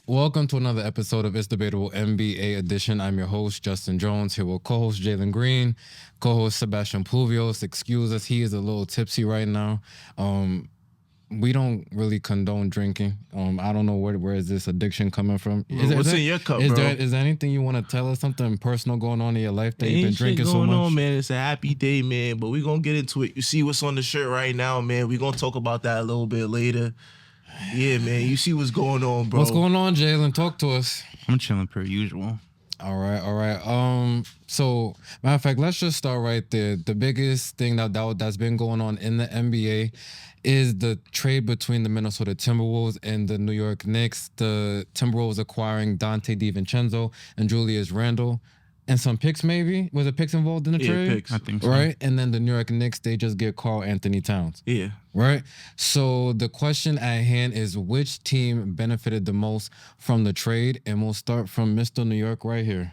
Welcome to another episode of It's Debatable NBA Edition. I'm your host, Justin Jones, here with co-host Jalen Green, co-host Sebastian Pluvios. Excuse us, he is a little tipsy right now. We don't really condone drinking. I don't know where is this addiction coming from. What's in your cup, bro? Is there anything you want to tell us? Something personal going on in your life that you've been Ain't shit drinking so going much? on, man. It's a happy day, man. But we gonna get into it. You see what's on the shirt right now, man. We gonna talk about that a little bit later. Yeah, man. You see what's going on, bro. What's going on, Jalen? Talk to us. I'm chilling per usual. All right. So matter of fact, let's just start right there. The biggest thing that's been going on in the NBA is the trade between the Minnesota Timberwolves and the New York Knicks. The Timberwolves acquiring Dante DiVincenzo and Julius Randle. And some picks, maybe? Was it picks involved in the trade? Picks. I think so. Right? And then the New York Knicks, they just get Karl Anthony Towns. Yeah. Right? So the question at hand is which team benefited the most from the trade? And we'll start from Mr. New York right here.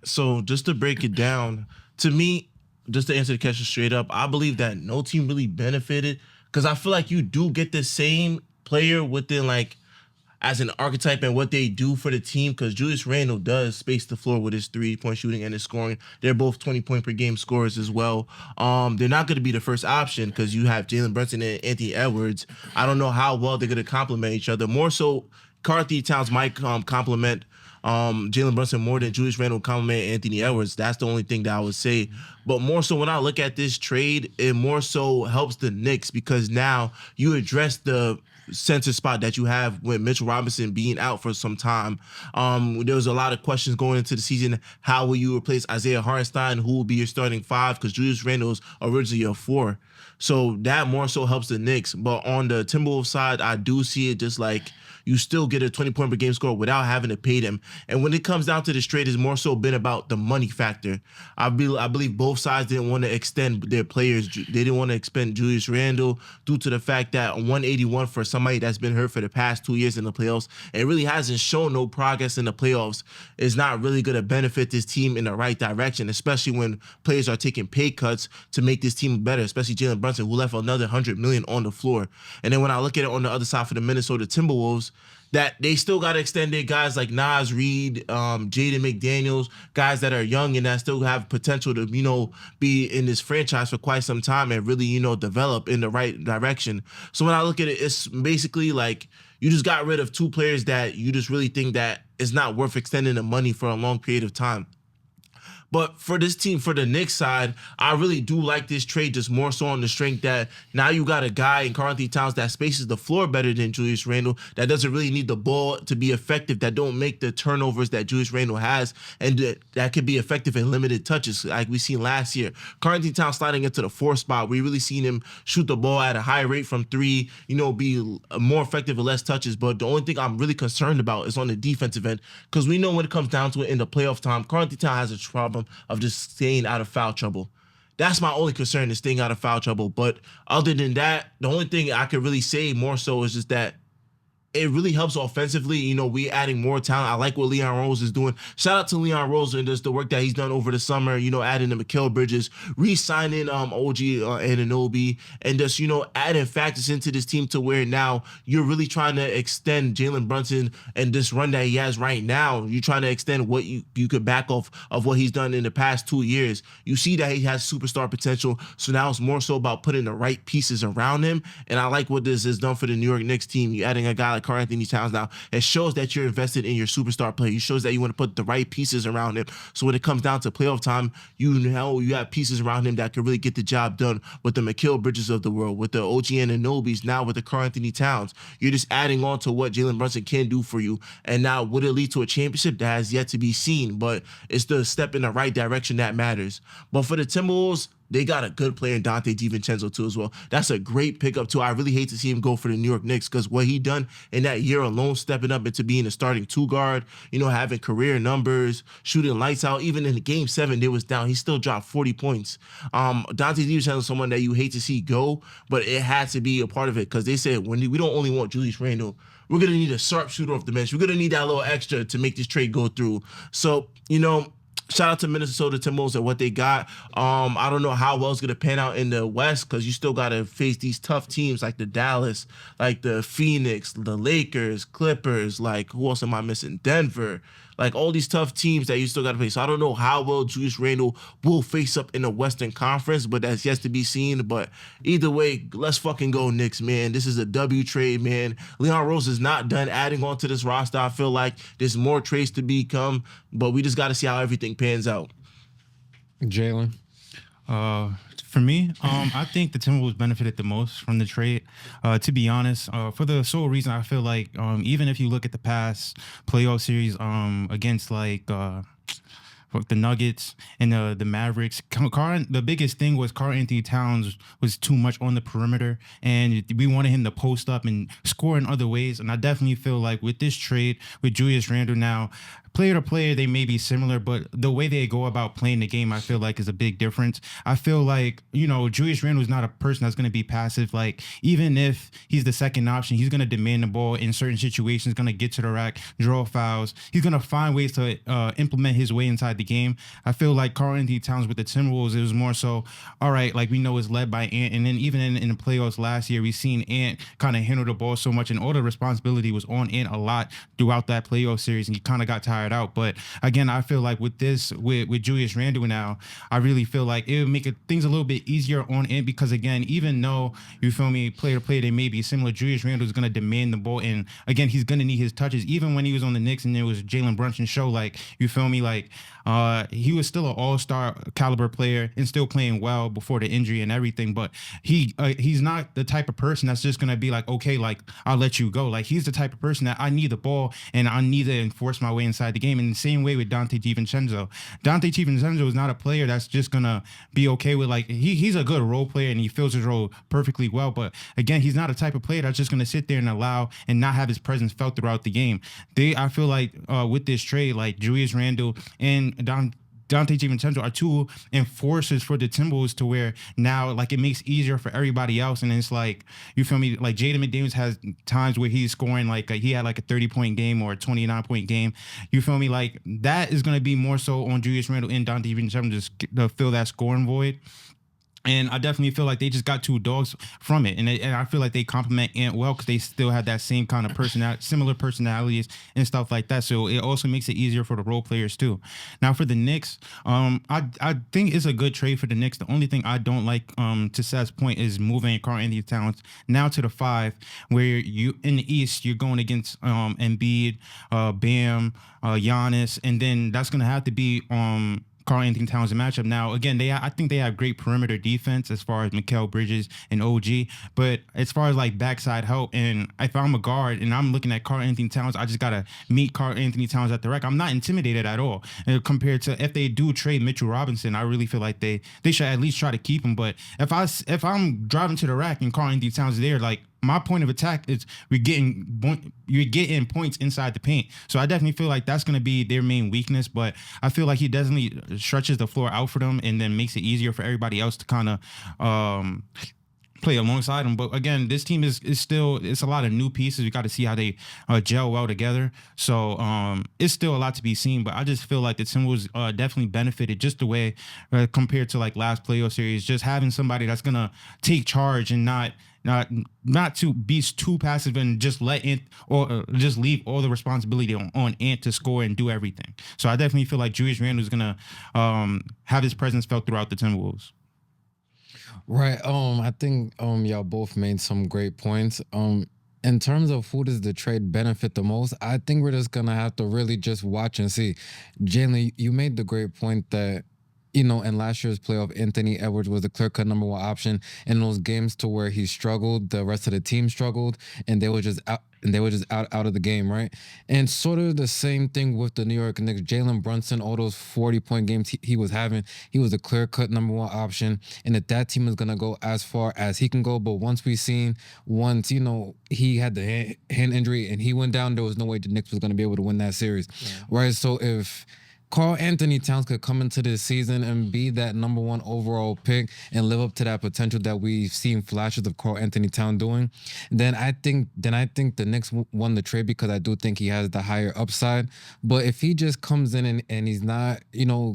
So just to break it down, to me, just to answer the question straight up, I believe that no team really benefited because I feel like you do get the same player within as an archetype and what they do for the team, because Julius Randle does space the floor with his 3-point shooting and his scoring. They're both 20-point per game scorers as well. They're not going to be the first option because you have Jalen Brunson and Anthony Edwards. I don't know how well they're going to complement each other. More so, Karl Anthony Towns might complement Jalen Brunson more than Julius Randle complement Anthony Edwards. That's the only thing that I would say. But more so, when I look at this trade, it more so helps the Knicks because now you address the center spot that you have with Mitchell Robinson being out for some time. There was a lot of questions going into the season. How will you replace Isaiah Hartenstein? Who will be your starting five? Because Julius Randle is originally a 4. So that more so helps the Knicks. But on the Timberwolves side, I do see it just like you still get a 20-point per game score without having to pay them. And when it comes down to this trade, it's more so been about the money factor. I believe both sides didn't want to extend their players. They didn't want to expend Julius Randle due to the fact that 181 for somebody that's been hurt for the past 2 years in the playoffs and really hasn't shown no progress in the playoffs is not really going to benefit this team in the right direction, especially when players are taking pay cuts to make this team better, especially Jalen Brunson, who left another $100 million on the floor. And then when I look at it on the other side for the Minnesota Timberwolves, that they still got to extend their guys like Nas Reed, Jaden McDaniels, guys that are young and that still have potential to, be in this franchise for quite some time and really, develop in the right direction. So when I look at it, it's basically like you just got rid of 2 players that you just really think that it's not worth extending the money for a long period of time. But for this team, for the Knicks side, I really do like this trade just more so on the strength that now you got a guy in Karl Anthony Towns that spaces the floor better than Julius Randle, that doesn't really need the ball to be effective, that don't make the turnovers that Julius Randle has, and that could be effective in limited touches like we seen last year. Karl Anthony Towns sliding into the 4 spot, we really seen him shoot the ball at a high rate from 3, be more effective with less touches. But the only thing I'm really concerned about is on the defensive end, because we know when it comes down to it in the playoff time, Karl Anthony Towns has a problem of just staying out of foul trouble. That's my only concern, is staying out of foul trouble. But other than that, the only thing I could really say more so is just that it really helps offensively. We adding more talent. I like what Leon Rose is doing. Shout out to Leon Rose and just the work that he's done over the summer, adding the Mikal Bridges, re-signing OG Anunoby, and just, adding factors into this team to where now you're really trying to extend Jalen Brunson and this run that he has right now. You're trying to extend what you could back off of what he's done in the past 2 years. You see that he has superstar potential. So now it's more so about putting the right pieces around him. And I like what this has done for the New York Knicks team. You're adding a guy like Karl Anthony Towns now. It shows that you're invested in your superstar player. It shows that you want to put the right pieces around him. So when it comes down to playoff time, you have pieces around him that can really get the job done, with the Mikal Bridges of the world, with the OG Anunobys, now with the Karl Anthony Towns. You're just adding on to what Jalen Brunson can do for you. And now would it lead to a championship? That has yet to be seen, but it's the step in the right direction that matters. But for the Timberwolves, they got a good player in Dante DiVincenzo too as well. That's a great pickup too. I really hate to see him go for the New York Knicks, because what he done in that year alone, stepping up into being a starting 2 guard, having career numbers, shooting lights out. Even in the game 7, they was down, he still dropped 40 points. Dante DiVincenzo is someone that you hate to see go, but it had to be a part of it, because they said when we don't only want Julius Randle, we're going to need a sharpshooter off the bench. We're going to need that little extra to make this trade go through. So, shout out to Minnesota Timberwolves and what they got. I don't know how well it's gonna pan out in the West because you still gotta face these tough teams like the Dallas, like the Phoenix, the Lakers, Clippers. Like who else am I missing? Denver. Like all these tough teams that you still gotta face. So I don't know how well Julius Randle will face up in the Western Conference, but that's yet to be seen. But either way, let's fucking go Knicks, man. This is a W trade, man. Leon Rose is not done adding on to this roster. I feel like there's more trades to become, but we just got to see how everything pans out. Jalen. Uh, for me, I think the Timberwolves benefited the most from the trade. To be honest, for the sole reason I feel like even if you look at the past playoff series against like the Nuggets and the Mavericks. The biggest thing was Karl Anthony Towns was too much on the perimeter, and we wanted him to post up and score in other ways. And I definitely feel like with this trade with Julius Randle now, player to player, they may be similar, but the way they go about playing the game, I feel like is a big difference. I feel like, Julius Randle is not a person that's going to be passive. Like, even if he's the second option, he's going to demand the ball in certain situations, going to get to the rack, draw fouls. He's going to find ways to implement his way inside the game. I feel like Karl Anthony Towns with the Timberwolves, it was more so, all right, like we know it's led by Ant. And then even in the playoffs last year, we've seen Ant kind of handle the ball so much, and all the responsibility was on Ant a lot throughout that playoff series, and he kind of got tired out. But again, I feel like with Julius Randle now, I really feel like it would make things a little bit easier on Ant, because again, even though you feel me, player to player, they may be similar, Julius Randle is going to demand the ball, and again, he's going to need his touches. Even when he was on the Knicks and there was Jalen Brunson's show, like, you feel me, like he was still an all-star caliber player and still playing well before the injury and everything. But he's not the type of person that's just gonna be like, okay, like I'll let you go. Like, he's the type of person that I need the ball and I need to enforce my way inside the game. And the same way with Dante DiVincenzo. Dante DiVincenzo is not a player that's just gonna be okay with, like, he's a good role player and he fills his role perfectly well. But again, he's not a type of player that's just gonna sit there and allow and not have his presence felt throughout the game. I feel like with this trade, like Julius Randle and Dante DiVincenzo are two enforcers for the Timberwolves, to where now, like, it makes easier for everybody else. And it's like, you feel me, like Jaden McDaniels has times where he's scoring, like he had like a 30-point game or a 29-point game. You feel me, like that is going to be more so on Julius Randle and Dante DiVincenzo just to fill that scoring void. And I definitely feel like they just got two dogs from it. And I feel like they complement Ant well, because they still have that same kind of personality, similar personalities and stuff like that. So it also makes it easier for the role players too. Now for the Knicks, I think it's a good trade for the Knicks. The only thing I don't like, to Seth's point, is moving Karl Anthony Towns now to the 5, where you in the East, you're going against Embiid, Bam, Giannis, and then that's going to have to be Karl Anthony Towns matchup. Now, again, I think they have great perimeter defense as far as Mikal Bridges and OG, but as far as like backside help, and if I'm a guard and I'm looking at Karl Anthony Towns, I just gotta meet Karl Anthony Towns at the rack. I'm not intimidated at all. And compared to if they do trade Mitchell Robinson, I really feel like they should at least try to keep him. But if I'm driving to the rack and Karl Anthony Towns is there, like, my point of attack is you're getting points inside the paint. So I definitely feel like that's going to be their main weakness. But I feel like he definitely stretches the floor out for them and then makes it easier for everybody else to kind of play alongside him. But again, this team is still, it's a lot of new pieces. We got to see how they gel well together. So it's still a lot to be seen. But I just feel like the Timberwolves definitely benefited just the way compared to like last playoff series, just having somebody that's gonna take charge and not to be too passive and just let Ant or just leave all the responsibility on Ant to score and do everything. So I definitely feel like Julius Randle is gonna have his presence felt throughout the Timberwolves. Right. I think y'all both made some great points. In terms of who does the trade benefit the most, I think we're just gonna have to really just watch and see. Jalen, you made the great point that, in last year's playoff, Anthony Edwards was the clear-cut number one option. In those games to where he struggled, the rest of the team struggled, and they were just out. And they were just out of the game, right? And sort of the same thing with the New York Knicks. Jalen Brunson, all those 40-point games he was having, he was a clear-cut number one option. And if that team is gonna go as far as he can go, but once he had the hand injury and he went down, there was no way the Knicks was gonna be able to win that series, right? So if Carl Anthony Towns could come into this season and be that number one overall pick and live up to that potential that we've seen flashes of Carl Anthony Towns doing, then I think the Knicks won the trade because I do think he has the higher upside. But if he just comes in and he's not,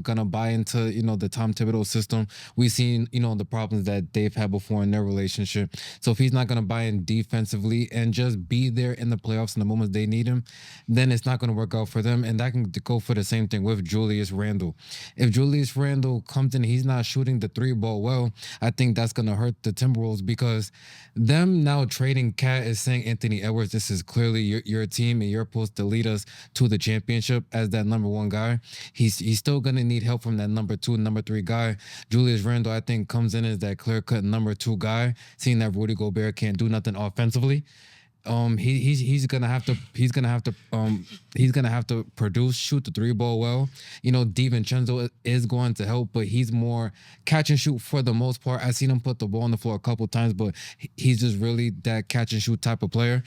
gonna buy into, the Tom Thibodeau system, we've seen, the problems that they've had before in their relationship. So if he's not gonna buy in defensively and just be there in the playoffs in the moments they need him, then it's not gonna work out for them. And that can go for the same thing with Julius Randle. If Julius Randle comes in, he's not shooting the three ball well, I think that's gonna hurt the Timberwolves because them now trading Cat is saying, Anthony Edwards, this is clearly your team and you're supposed to lead us to the championship as that number one guy. He's still gonna need help from that number two, number three guy. Julius Randle, I think, comes in as that clear cut number two guy, seeing that Rudy Gobert can't do nothing offensively. He's gonna have to produce, shoot the three ball well. DiVincenzo is going to help, but he's more catch and shoot for the most part. I've seen him put the ball on the floor a couple times, but he's just really that catch and shoot type of player.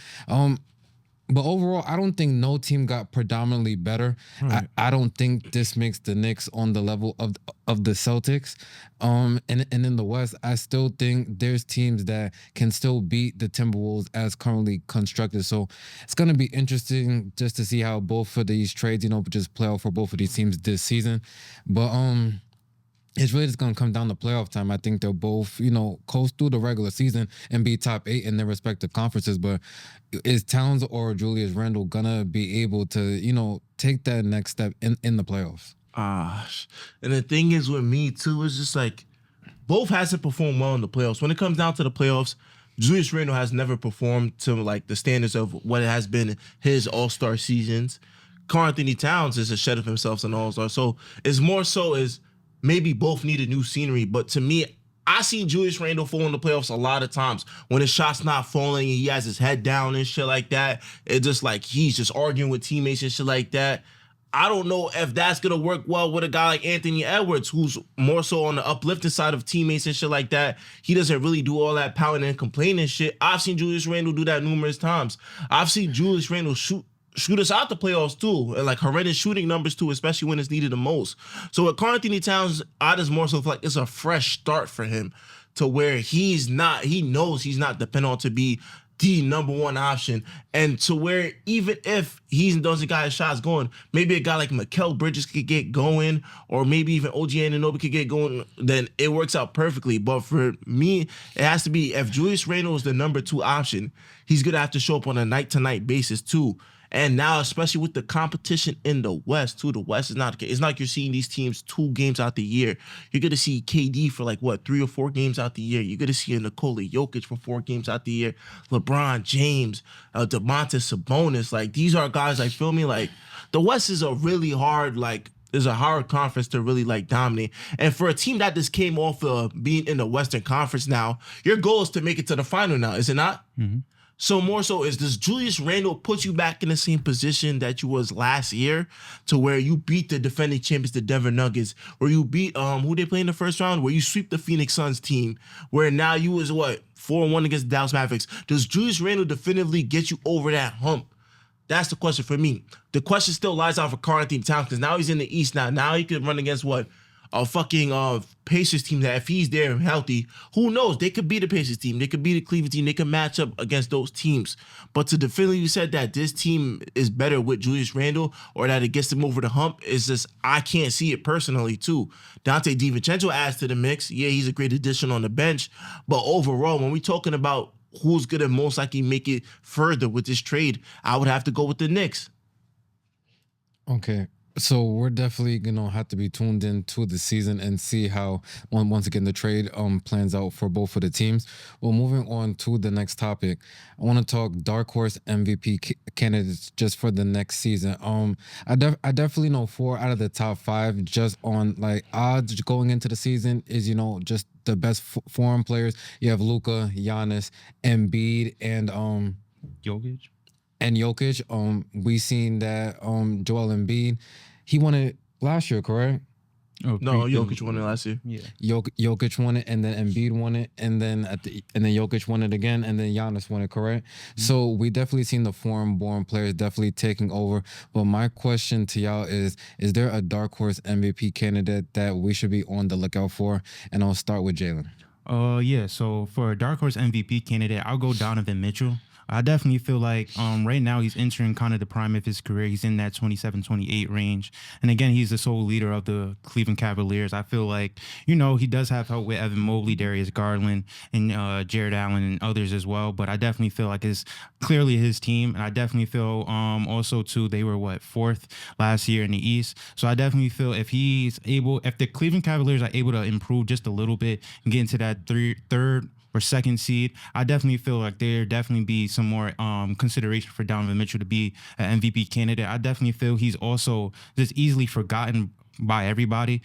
But overall, I don't think no team got predominantly better. Right. I don't think this makes the Knicks on the level of the Celtics. And in the West, I still think there's teams that can still beat the Timberwolves as currently constructed. So it's gonna be interesting just to see how both of these trades, just play out for both of these teams this season. But it's really just gonna come down to playoff time. I think they'll both, coast through the regular season and be top 8 in their respective conferences. But is Towns or Julius Randle gonna be able to, take that next step in the playoffs? And the thing is with me too, it's just like both hasn't performed well in the playoffs. When it comes down to the playoffs, Julius Randle has never performed to like the standards of what it has been his All-Star seasons. Karl Anthony Towns is a shed of himself as an All-Star. So it's more so as maybe both need a new scenery. But to me, I seen Julius Randle fall in the playoffs a lot of times when his shot's not falling and he has his head down and shit like that. It's just like he's just arguing with teammates and shit like that. I don't know if that's gonna work well with a guy like Anthony Edwards, who's more so on the uplifting side of teammates and shit like that. He doesn't really do all that pouting and complaining and shit. I've seen Julius Randle do that numerous times. I've seen Julius Randle shoot us out the playoffs too, and like horrendous shooting numbers too, especially when it's needed the most. So with Karl Anthony Towns, I just more so feel like it's a fresh start for him to where he knows he's not dependent on to be the number one option, and to where even if he doesn't got his shots going, maybe a guy like Mikal Bridges could get going, or maybe even OG Anunoby could get going, then it works out perfectly. But for me, it has to be if Julius Randle is the number two option, he's gonna have to show up on a night-to-night basis too. And now, especially with the competition in the West, too, the West is not, it's not like you're seeing these teams 2 games out the year. You're going to see KD for like, 3 or 4 games out the year. You're going to see a Nikola Jokic for 4 games out the year. LeBron James, Domantas Sabonis. Like, these are guys, like, feel me? Like, the West is a really hard, is a hard conference to really, dominate. And for a team that just came off of being in the Western Conference now, your goal is to make it to the final now, is it not? Mm-hmm. So more so is does Julius Randle put you back in the same position that you was last year to where you beat the defending champions, the Denver Nuggets, where you beat who they play in the first round, where you sweep the Phoenix Suns team, where now you was 4-1 against the Dallas Mavericks. Does Julius Randle definitively get you over that hump? That's the question for me. The question still lies out for Karl Anthony Towns because now he's in the East now. Now he could run against a fucking Pacers team that if he's there and healthy, who knows? They could be the Pacers team. They could be the Cleveland team. They could match up against those teams. But to definitively said that this team is better with Julius Randle or that it gets them over the hump is just, I can't see it personally too. Dante DiVincenzo adds to the mix. Yeah, he's a great addition on the bench. But overall, when we're talking about who's going to most likely make it further with this trade, I would have to go with the Knicks. Okay. So we're definitely gonna have to be tuned in to the season and see how once again the trade plans out for both of the teams. Well, moving on to the next topic, I want to talk dark horse MVP candidates just for the next season. I definitely know 4 out of the top 5 just on odds going into the season is just the best foreign players. You have Luka, Giannis, Embiid, and Jokic. We seen that Joel Embiid, he won it last year, correct? Oh, No, Jokic won it last year. Yeah. Jokic won it, and then Embiid won it, and then Jokic won it again, and then Giannis won it. Correct. So we definitely seen the foreign-born players definitely taking over. But my question to y'all is there a dark horse MVP candidate that we should be on the lookout for? And I'll start with Jalen. Yeah. So for a dark horse MVP candidate, I'll go Donovan Mitchell. I definitely feel like right now he's entering kind of the prime of his career. He's in that 27, 28 range. And again, he's the sole leader of the Cleveland Cavaliers. I feel like, he does have help with Evan Mobley, Darius Garland, and Jared Allen and others as well. But I definitely feel like it's clearly his team. And I definitely feel also too, they were fourth last year in the East. So I definitely feel if the Cleveland Cavaliers are able to improve just a little bit and get into that third or second seed, I definitely feel like there definitely be some more consideration for Donovan Mitchell to be an MVP candidate. I definitely feel he's also just easily forgotten by everybody.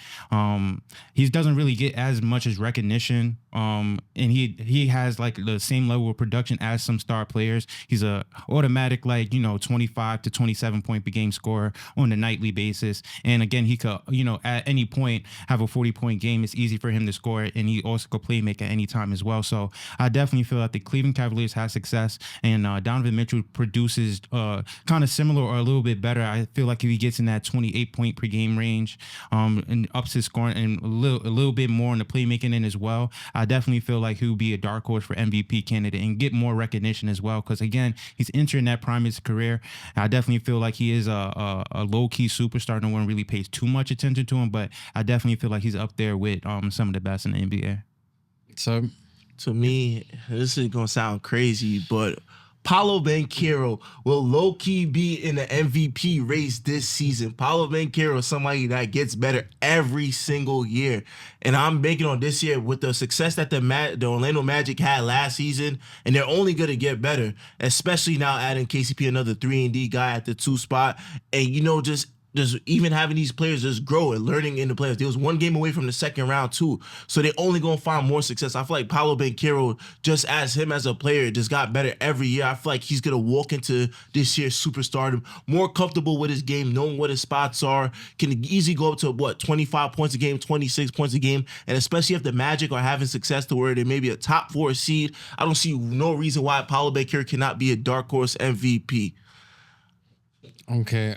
He doesn't really get as much as recognition. And he has like the same level of production as some star players. He's a automatic 25 to 27 point per game scorer on a nightly basis. And again, he could at any point have a 40-point game. It's easy for him to score it, and he also could play make at any time as well. So I definitely feel that the Cleveland Cavaliers have success, and Donovan Mitchell produces kind of similar or a little bit better. I feel like if he gets in that 28 point per game range, and ups his scoring and a little bit more on the playmaking end as well, I definitely feel like he'll be a dark horse for MVP candidate and get more recognition as well. Because again, he's entering that prime of his career. I definitely feel like he is a low key superstar. No one really pays too much attention to him, but I definitely feel like he's up there with some of the best in the NBA. So To me, this is gonna sound crazy, but Paolo Banchero will low-key be in the MVP race this season. Paolo Banchero is somebody that gets better every single year. And I'm banking on this year with the success that the Orlando Magic had last season, and they're only going to get better, especially now adding KCP, another 3-and-D guy at the 2 spot. And, just even having these players just grow and learning in the playoffs. They was one game away from the second round too. So they're only going to find more success. I feel like Paolo Banchero, just as him as a player, just got better every year. I feel like he's going to walk into this year's superstardom more comfortable with his game, knowing what his spots are, can easily go up to 25 points a game, 26 points a game. And especially if the Magic are having success to where they may be a top 4 seed, I don't see no reason why Paolo Banchero cannot be a dark horse MVP. okay,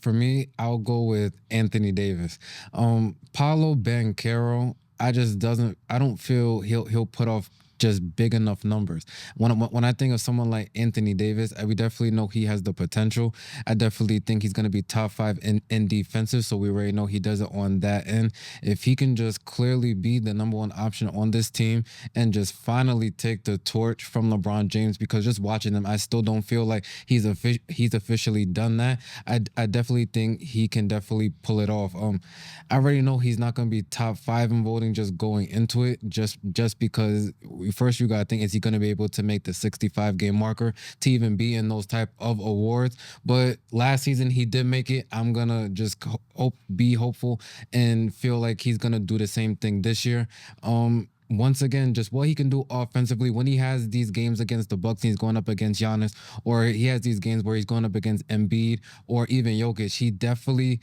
for me, I'll go with Anthony Davis. Paulo Banchero, I don't feel he'll put off just big enough numbers. When I think of someone like Anthony Davis, we definitely know he has the potential. I definitely think he's going to be top 5 in defensive, so we already know he does it on that end. If he can just clearly be the number 1 option on this team and just finally take the torch from LeBron James, because just watching him, I still don't feel like he's officially done that. I definitely think he can definitely pull it off. I already know he's not going to be top 5 in voting just going into it, just because first you got to think, is he going to be able to make the 65 game marker to even be in those type of awards? But last season he did make it. I'm going to just be hopeful and feel like he's going to do the same thing this year. Once again, just what he can do offensively when he has these games against the Bucks and he's going up against Giannis, or he has these games where he's going up against Embiid or even Jokic, he definitely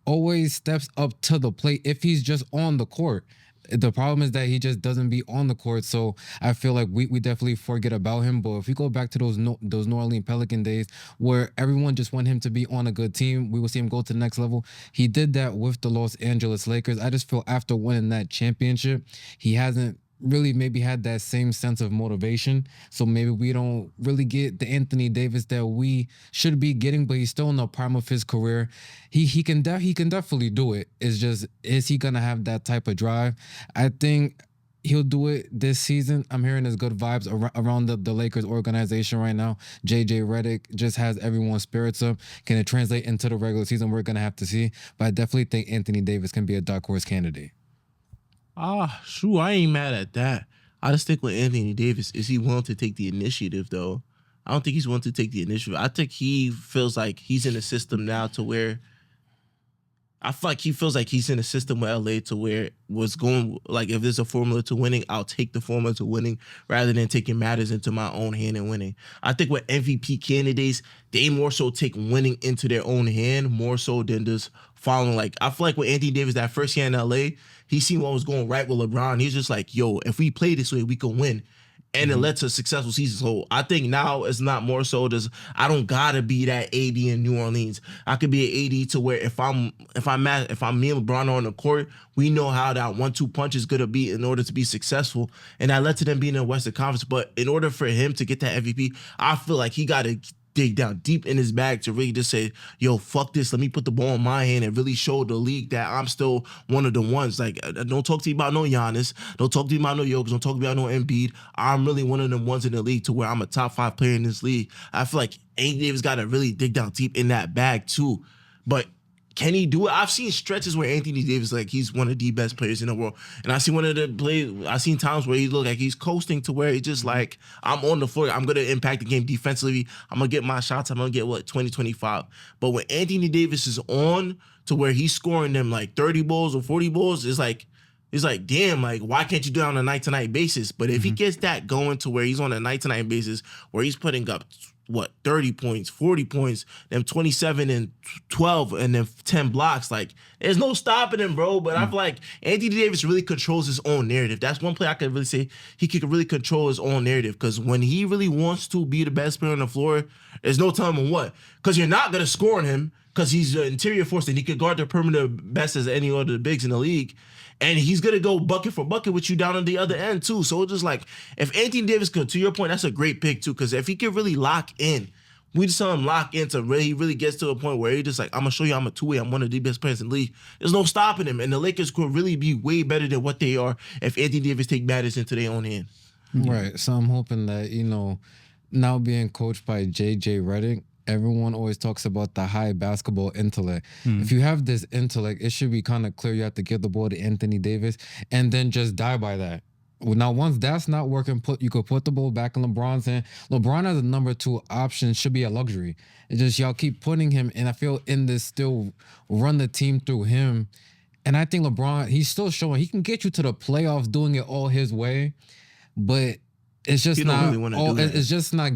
always steps up to the plate if he's just on the court. The problem is that he just doesn't be on the court, so I feel like we definitely forget about him. But if we go back to those New Orleans Pelican days where everyone just want him to be on a good team, we will see him go to the next level. He did that with the Los Angeles Lakers. I just feel after winning that championship, he hasn't really maybe had that same sense of motivation. So maybe we don't really get the Anthony Davis that we should be getting, but he's still in the prime of his career. He can definitely do it. It's just, is he gonna have that type of drive? I think he'll do it this season. I'm hearing there's good vibes around the Lakers organization right now. JJ Redick just has everyone's spirits up. Can it translate into the regular season? We're gonna have to see. But I definitely think Anthony Davis can be a dark horse candidate. Shoot, I ain't mad at that. I just stick with Anthony Davis. Is he willing to take the initiative, though? I don't think he's willing to take the initiative. I think he feels like he's in a system now to where I feel like he feels like he's in a system with LA to where was going like if there's a formula to winning, I'll take the formula to winning rather than taking matters into my own hand and winning. I think with MVP candidates, they more so take winning into their own hand more so than just following. Like I feel like with Anthony Davis that first year in LA, he seen what was going right with LeBron. He's just like, yo, if we play this way, we can win. And it led to a successful season. So I think now it's not more so just I don't gotta be that AD in New Orleans. I could be an AD to where if I'm me and LeBron on the court, we know how that 1-2 punch is gonna be in order to be successful. And that led to them being in the Western Conference. But in order for him to get that MVP, I feel like he gotta dig down deep in his bag to really just say, yo, fuck this. Let me put the ball in my hand and really show the league that I'm still one of the ones. Like, don't talk to me about no Giannis. Don't talk to me about no Jokic. Don't talk to me about no Embiid. I'm really one of the ones in the league to where I'm a top 5 player in this league. I feel like Anthony Davis got to really dig down deep in that bag too. But can he do it? I've seen stretches where Anthony Davis, like he's one of the best players in the world. And I see one of the plays, I've seen times where he look like he's coasting to where he just like, I'm on the floor. I'm going to impact the game defensively. I'm going to get my shots. I'm going to get 20, 25. But when Anthony Davis is on to where he's scoring them like 30 balls or 40 balls, it's like, damn, like, why can't you do it on a night-to-night basis? But if he gets that going to where he's on a night-to-night basis, where he's putting up, 30 points, 40 points, then 27 and 12, and then 10 blocks, like, there's no stopping him, bro. But I feel like Anthony Davis really controls his own narrative. That's one play I could really say he could really control his own narrative, because when he really wants to be the best player on the floor, there's no telling him what. Because you're not going to score on him, because he's an interior force and he could guard the perimeter best as any other bigs in the league. And he's going to go bucket for bucket with you down on the other end, too. So it's just like, if Anthony Davis could, to your point, that's a great pick, too. Because if he could really lock in, we just saw him lock in to really, he really gets to a point where he just like, I'm going to show you I'm a two-way. I'm one of the best players in the league. There's no stopping him. And the Lakers could really be way better than what they are if Anthony Davis take matters into their own hand. Right. So I'm hoping that, now being coached by JJ Redick, everyone always talks about the high basketball intellect. If you have this intellect, it should be kind of clear you have to give the ball to Anthony Davis and then just die by that. Well, now, once that's not working, you could put the ball back in LeBron's hand. LeBron as a number 2 option should be a luxury. It's just y'all keep putting him, and I feel in this still run the team through him. And I think LeBron, he's still showing he can get you to the playoffs doing it all his way, but it's just He don't not. really wanna do that. It's just not.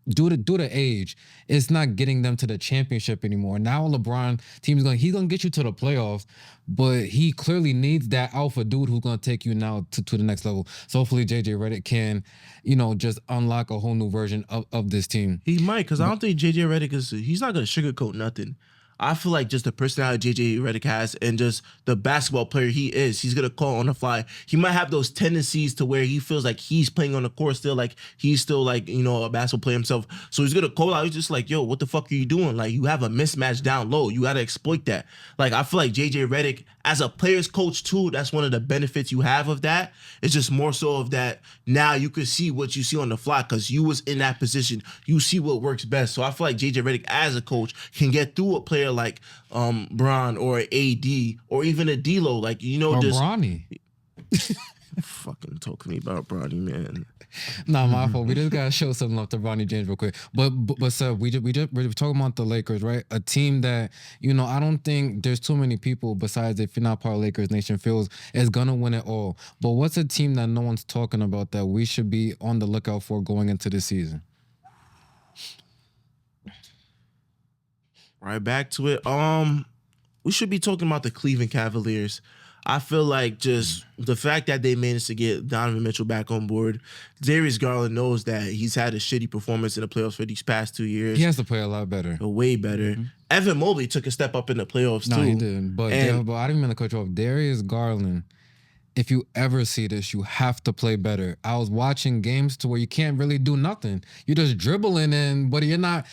Due to age, it's not getting them to the championship anymore. Now LeBron he's gonna get you to the playoffs, but he clearly needs that alpha dude who's gonna take you now to the next level. So hopefully JJ Redick can, just unlock a whole new version of this team. He might, because I don't think JJ Redick he's not going to sugarcoat nothing. I feel like just the personality JJ Redick has and just the basketball player he is, he's going to call on the fly. He might have those tendencies to where he feels like he's playing on the court still, like he's still like, a basketball player himself. So he's going to call out. He's just like, yo, what the fuck are you doing? Like, you have a mismatch down low. You got to exploit that. Like, I feel like JJ Redick, as a player's coach too, that's one of the benefits you have of that. It's just more so of that now you can see what you see on the fly because you was in that position. You see what works best. So I feel like JJ Redick as a coach can get through a player like Bron or AD or even a D'Lo, like Or just Bronny. fucking talk to me about Bronny, man. Nah, my fault. We just gotta show something off to Bronny James real quick. But sir, we're talking about the Lakers, right? A team that I don't think there's too many people besides if you're not part of Lakers Nation feels is gonna win it all. But what's a team that no one's talking about that we should be on the lookout for going into this season? Right back to it. We should be talking about the Cleveland Cavaliers. I feel like just the fact that they managed to get Donovan Mitchell back on board. Darius Garland knows that he's had a shitty performance in the playoffs for these past 2 years. He has to play a lot better. Way better. Evan Mobley took a step up in the playoffs too. No, he didn't. But I didn't mean to cut you off. Darius Garland, if you ever see this, you have to play better. I was watching games to where you can't really do nothing. You're just dribbling in, but you're not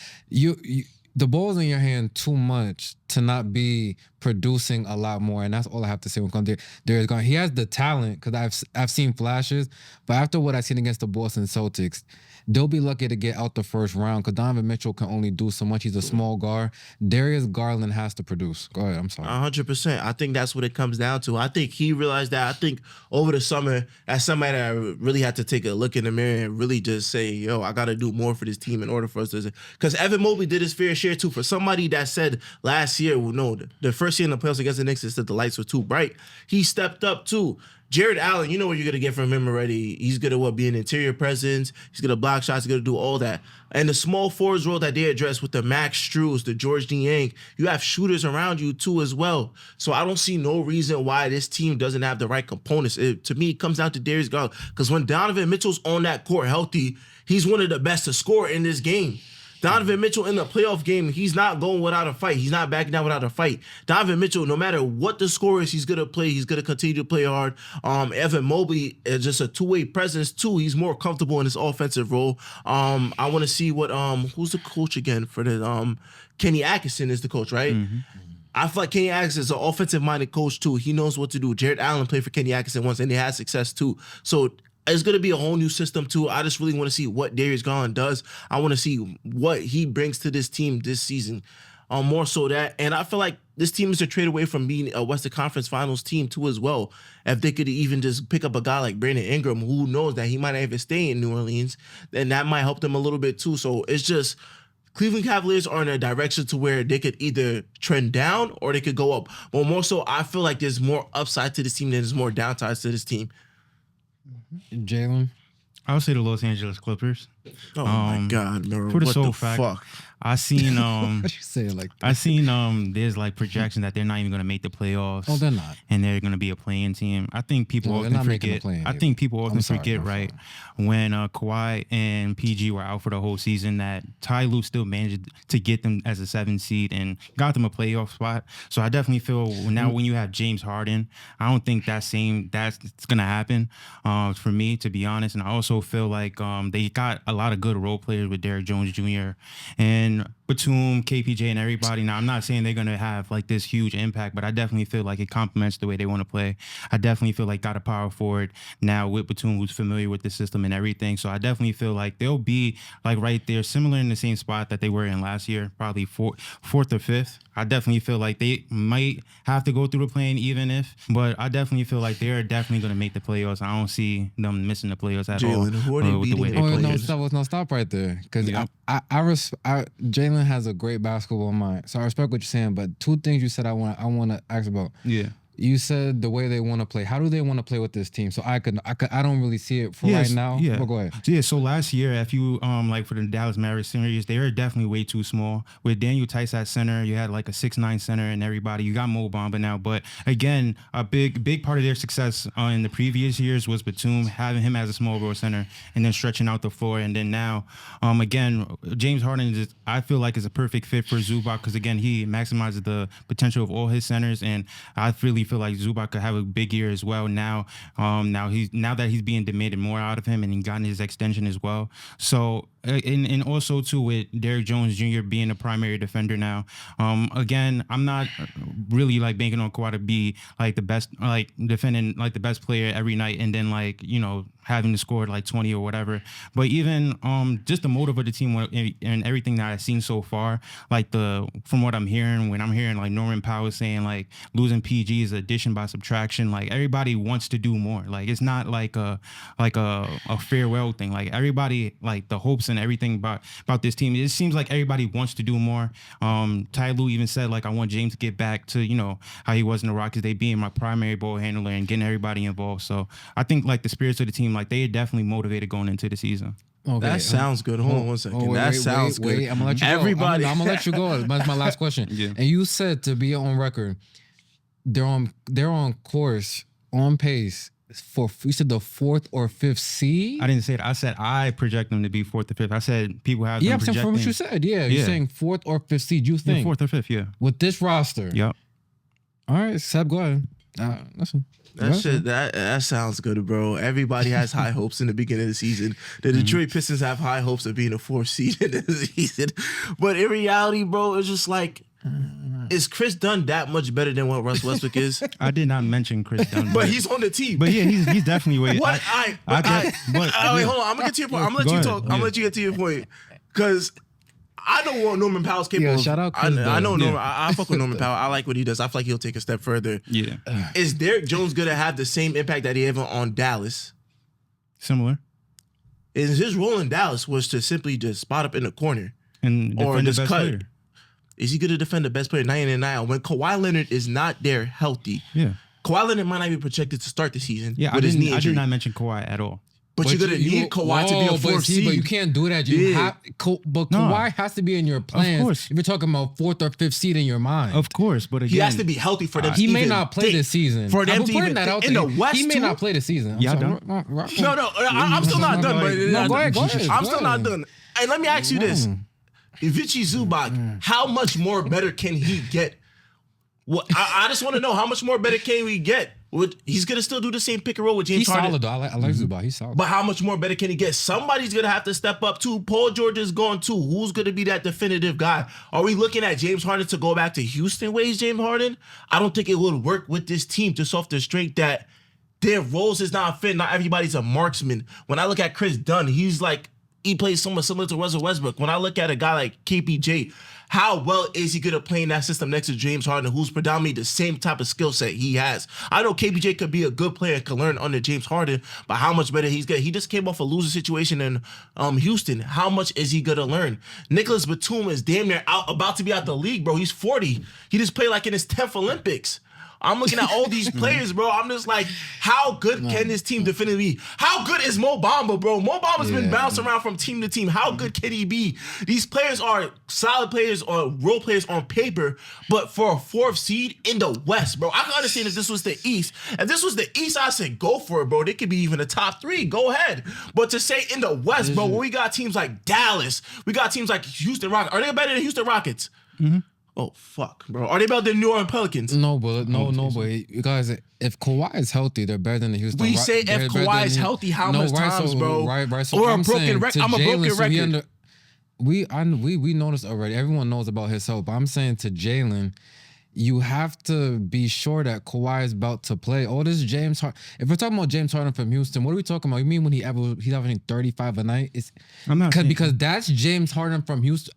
the ball's in your hand too much to not be producing a lot more, and that's all I have to say when it comes to Darius Garland. He has the talent because I've seen flashes, but after what I've seen against the Boston Celtics, they'll be lucky to get out the first round because Donovan Mitchell can only do so much. He's a small guard. Darius Garland has to produce. Go ahead. I'm sorry. 100%. I think that's what it comes down to. I think he realized that. I think over the summer, as somebody that really had to take a look in the mirror and really just say, yo, I got to do more for this team in order for us to. Because Evan Mobley did his fair share too. For somebody that said last year, well, no, the first year in the playoffs against the Knicks, said the lights were too bright. He stepped up too. Jared Allen, you know what you're going to get from him already. He's going to be an interior presence. He's going to block shots. He's going to do all that. And the small forwards role that they address with the Max Strus, the George Niang, you have shooters around you too as well. So I don't see no reason why this team doesn't have the right components. To me, it comes down to Darius Garland. Because when Donovan Mitchell's on that court healthy, he's one of the best to score in this game. Donovan Mitchell in the playoff game, he's not going without a fight. He's not backing down without a fight. Donovan Mitchell, no matter what the score is, he's going to play. He's going to continue to play hard. Evan Mobley is just a two-way presence, too. He's more comfortable in his offensive role. I want to see what who's the coach again for the Kenny Atkinson is the coach, right? Mm-hmm. I feel like Kenny Atkinson is an offensive-minded coach, too. He knows what to do. Jared Allen played for Kenny Atkinson once, and they had success, too. So it's going to be a whole new system, too. I just really want to see what Darius Garland does. I want to see what he brings to this team this season. More so that. And I feel like this team is a trade away from being a Western Conference Finals team, too, as well. If they could even just pick up a guy like Brandon Ingram, who knows that he might not even stay in New Orleans, then that might help them a little bit, too. So it's just Cleveland Cavaliers are in a direction to where they could either trend down or they could go up. But more so, I feel like there's more upside to this team than there's more downsides to this team. Jalen? I would say the Los Angeles Clippers. Oh my God, bro! For the what sole the fact, fuck? I seen What you say like that? I seen there's like projection that they're not even gonna make the playoffs. Oh, they're not. And they're gonna be a playing team. I think people No, they're often not making the forget. play-in I game. think people often I'm sorry, forget, I'm right, sorry. when Kawhi and PG were out for the whole season, that Ty Lue still managed to get them as a 7th seed and got them a playoff spot. So I definitely feel now when you have James Harden, I don't think that's gonna happen for me, to be honest. And I also feel like they got a lot of good role players with Derrick Jones Jr. and Batum, KPJ, and everybody. Now, I'm not saying they're going to have like this huge impact, but I definitely feel like it complements the way they want to play. I definitely feel like got a power forward now with Batum, who's familiar with the system and everything. So I definitely feel like they'll be like right there, similar in the same spot that they were in last year, probably fourth or fifth. I definitely feel like they might have to go through the play-in even if, but I definitely feel like they're definitely going to make the playoffs. I don't see them missing the playoffs at all. Jalen, who are they with the way beating? they Oh, play. no, stop right there. Because Yeah. Jalen has a great basketball mind. So I respect what you're saying, but two things you said I want to ask about. Yeah. You said the way they want to play. How do they want to play with this team? So I don't really see it for right now. Yeah. But go ahead. Yeah. So last year, if you like for the Dallas Mavericks series, they were definitely way too small. With Daniel Tice at center, you had like a 6'9" center and everybody. You got Mo Bamba now, but again, a big part of their success in the previous years was Batum, having him as a small ball center and then stretching out the floor. And then now, again, James Harden I feel like is a perfect fit for Zubac because again, he maximizes the potential of all his centers, and I really feel like Zubac could have a big year as well. Now that he's being demanded more out of him, and he gotten his extension as well. So and also too with Derrick Jones Jr. being a primary defender now. Again, I'm not really like banking on Kawhi to be like the best, like defending like the best player every night, and then like having to score like 20 or whatever. But even just the motive of the team and everything that I've seen so far, like from what I'm hearing, when I'm hearing like Norman Powell saying like losing PG is addition by subtraction, like everybody wants to do more. Like it's not like a farewell thing. Like everybody, like the hopes and everything about this team, it seems like everybody wants to do more. Ty Lue even said like I want James to get back to how he was in the Rockets, they being my primary ball handler and getting everybody involved. So I think like the spirits of the team, like they are definitely motivated going into the season. Okay. That sounds good. Hold on one second. That sounds good. Wait, I'm gonna let you Everybody, go. I'm gonna let you go. That's my last question. Yeah. And you said, to be on record, they're on course, on pace for, you said, the 4th or 5th seed. I didn't say that. I said I project them to be 4th or 5th. I said people have Yeah, them I'm saying from what you said. Yeah, you're saying 4th or 5th seed. You think 4th or 5th? Yeah. with this roster? Yep. All right, Seb, go ahead. Listen. That sounds good, bro. Everybody has high hopes in the beginning of the season. The Detroit Pistons have high hopes of being a 4th seed in the season, but in reality, bro, it's just like Is Chris Dunn that much better than what Russ Westbrook is? I did not mention Chris Dunn, But he's on the team. But yeah, he's definitely way. Wait, hold on. I'm gonna get to your point. I'm gonna let Go you ahead. talk. I'm gonna let you get to your point because I know what Norman Powell's capable. Yeah, of. shout out I Chris know Dunn. Norman. Yeah. I fuck with Norman Powell. I like what he does. I feel like he'll take a step further. Yeah, Is Derrick Jones gonna have the same impact that he had on Dallas? similar. Is his role in Dallas was to simply just spot up in the corner And or defend the just best cut? player. Is he gonna defend the best player night in and night out when Kawhi Leonard is not there healthy? Yeah, Kawhi Leonard might not be projected to start the season yeah. with his knee I injury. did not mention Kawhi at all. But you're gonna need Kawhi to be a fourth seed. But you can't do that. Yeah. But No. Kawhi has to be in your plans. course. If you're talking about fourth or fifth seed in your mind. Of course, but again, He has to be healthy for them. He to may even not play think. this season. For them I'm to putting even that think. out In there. the West he may too? not play this season. Yeah, sorry. done. No, I'm still not done. But No, go ahead. I'm still not done. And let me ask you this: Ivici Zubac, how much more better can he get? What I just want to know, how much more better can we get? He's gonna still do the same pick and roll with James He's Harden. solid though. I like Zubac. He's solid. But how much more better can he get? Somebody's gonna have to step up too. Paul George is gone too. Who's gonna be that definitive guy? Are we looking at James Harden to go back to Houston ways, James Harden? I don't think it would work with this team just off the strength that their roles is not fit. Not everybody's a marksman. When I look at Chris Dunn, he plays somewhat similar to Russell Westbrook. When I look at a guy like KPJ, how well is he going to play in that system next to James Harden, who's predominantly the same type of skill set he has? I know KPJ could be a good player and can learn under James Harden, but how much better he's getting? He just came off a losing situation in Houston. How much is he going to learn? Nicholas Batum is damn near about to be out the league, bro. He's 40. He just played like in his 10th Olympics. I'm looking at all these players, bro. I'm just like, how good can this team definitively be? How good is Mo Bamba, bro? Mo Bamba's been bouncing around from team to team. How good can he be? These players are solid players or role players on paper, but for a fourth seed in the West, bro. I can understand if this was the East. If this was the East, I said go for it, bro. They could be even a top 3. Go ahead. But to say in the West, bro, when we got teams like Dallas, we got teams like Houston Rockets. Are they better than Houston Rockets? Mm-hmm. Oh fuck, bro! Are they better than New Orleans Pelicans? No, but you guys, if Kawhi is healthy, they're better than the Houston. We say they're if better Kawhi than is the- healthy, how much times, bro? Right. So Or a I'm broken saying record. to I'm a broken Jalen, so he record. we noticed already. Everyone knows about his health. But I'm saying to Jalen, you have to be sure that Kawhi is about to play. All this James Harden. If we're talking about James Harden from Houston, what are we talking about? You mean when he's averaging 35 a night? I'm not saying- Because that's James Harden from Houston.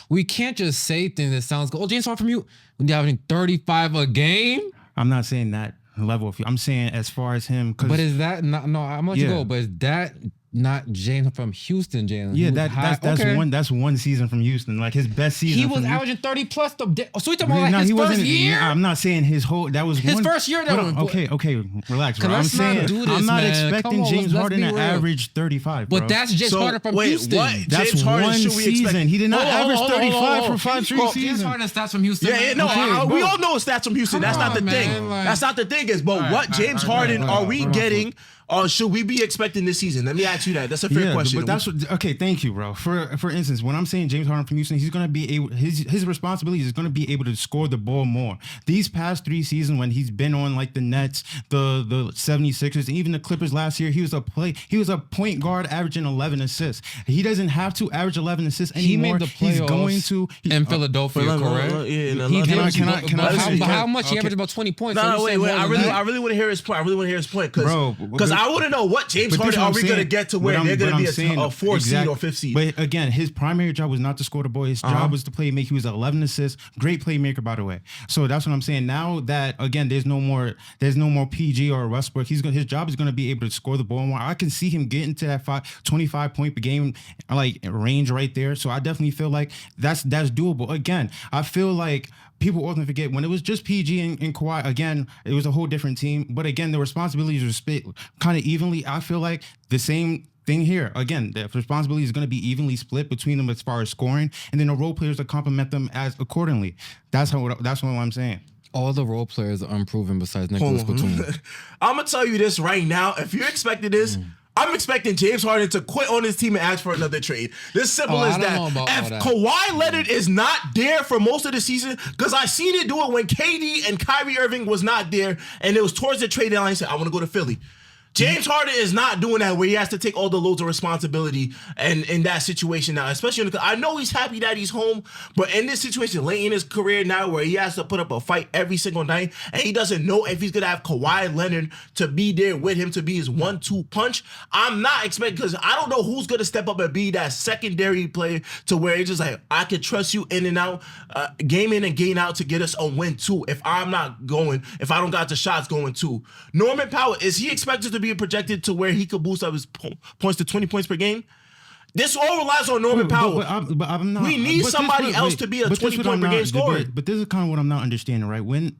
We can't just say things that sounds good. Oh, James Harden from you when you're averaging 35 a game. I'm not saying that level of. I'm saying as far as him, But is that not? No, I'm gonna let you Yeah. go. But is that not James from Houston? Jalen. Yeah, He was that's okay. That's one season from Houston, like his best season. He was from averaging 30 plus. So we talking about Houston. like No, his he first wasn't. year. I'm not saying his whole. That was His one, first year, that Hold on, was- okay, relax, bro. I'm let's not saying do this, I'm not man. expecting Come on, James let's Harden be to real. average 35. Bro. But that's James So, Harden from wait, Houston. what? That's James Harden, one should we season. expect- He did not average 35 for 5 straight James seasons. Harden stats from Houston. Yeah, man. no, Okay, we bro. all know stats from Houston. That's Come not the on, thing. man, like- That's not the thing. Is but what James Harden are we getting? Or should we be expecting this season? Let me ask you that. That's a fair question. But that's what. Okay, thank you, bro. For instance, when I'm saying James Harden from Houston, he's gonna be able. His responsibility is gonna be able to score the ball more. These past 3 seasons, when he's been on like the Nets, the 76ers, even the Clippers last year, he was a point guard averaging 11 assists. He doesn't have to average 11 assists He anymore. made the playoffs He's going to in Philadelphia, correct? Yeah, He Can can I- how much he okay. averaged about 20 points? No, So wait. you saying I more than that? really want to hear his point. I really want to hear his point Bro, because I want to know what James But this Harden what are I'm we going to saying. get to But where I'm- they're going but to be I'm saying a 4th seed exact- or 5th seed. But again, his primary job was not to score the ball. His job was to play make. He was 11 assists, great playmaker, by the way. So that's what I'm saying. Now that again, there's no more PG or Westbrook. His job is going to be able to score the ball more. I can see him getting to that 25 point per game like range right there. So I definitely feel like that's doable. Again, I feel like people often forget when it was just PG and Kawhi, again, it was a whole different team. But again, the responsibilities were split kind of evenly. I feel like the same thing here. Again, the responsibility is going to be evenly split between them as far as scoring, and then the role players to complement them as accordingly. That's what I'm saying. All the role players are unproven besides Nicholas Batum. I'm gonna tell you this right now. If you're expecting this, I'm expecting James Harden to quit on his team and ask for another trade. This simple I as don't that. know about all If that. Kawhi Leonard is not there for most of the season, because I seen it do it when KD and Kyrie Irving was not there, and it was towards the trade deadline. He said, "I want to go to Philly." James Harden is not doing that where he has to take all the loads of responsibility and in that situation now, especially I know he's happy that he's home, but in this situation late in his career now where he has to put up a fight every single night and he doesn't know if he's gonna have Kawhi Leonard to be there with him to be his 1-2 punch, I'm not expecting, because I don't know who's gonna step up and be that secondary player to where it's just like I can trust you in and out, game in and game out to get us a win too. If I don't got the shots going too. Norman Powell, is he expected to be projected to where he could boost up his points to 20 points per game? This all relies on Norman Powell. But I'm not, we need somebody else to be a 20-point per game scorer. But this is kind of what I'm not understanding, right? When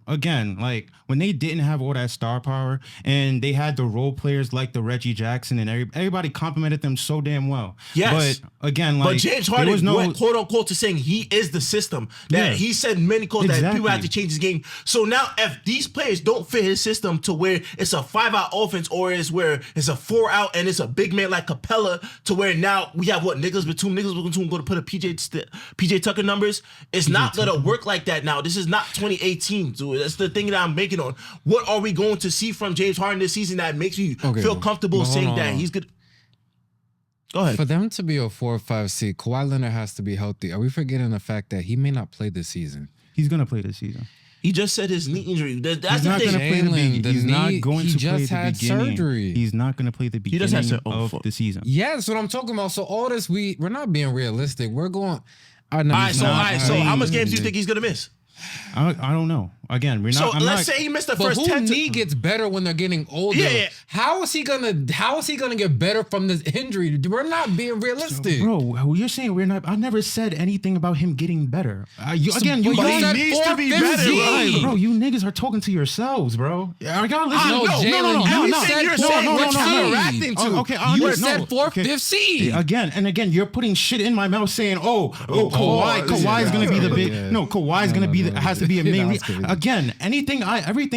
they didn't have all that star power and they had the role players like the Reggie Jackson and everybody complimented them so damn well. Yes. But again, but James Harden went quote unquote to saying he is the system. That he said many quotes that people have to change his game. So now if these players don't fit his system to where it's a 5-out offense or it's where it's a 4-out and it's a big man like Capella to where now we have Nicholas Batum going to put a PJ Tucker numbers. It's not going to work like that now. This is not 2018. So that's the thing that I'm making on. What are we going to see from James Harden this season that makes you feel comfortable saying that he's good? Go ahead. For them to be a 4 or 5 seed, Kawhi Leonard has to be healthy. Are we forgetting the fact that he may not play this season? He's going to play this season. He just said his knee injury. That's he's the not thing. Play he's not going to play the beginning. Surgery. He's not going to play the beginning of the season. Yeah, that's what I'm talking about. So all this, we're not being realistic. We're going. All right, so how much games do you think he's going to miss? I don't know. Again, we're not. So let's say he missed the first 10. Knee gets better when they're getting older. Yeah. How is he gonna get better from this injury? We're not being realistic, bro. You're saying we're not. I never said anything about him getting better. You needs to be better, right? Bro. You niggas are talking to yourselves, bro. I gotta listen. No, Jalen, Okay, you said 4th, 5th seed again. You're putting shit in my mouth, saying, Kawhi is gonna be the big. No, Kawhi is gonna be has to be a main. Again, everything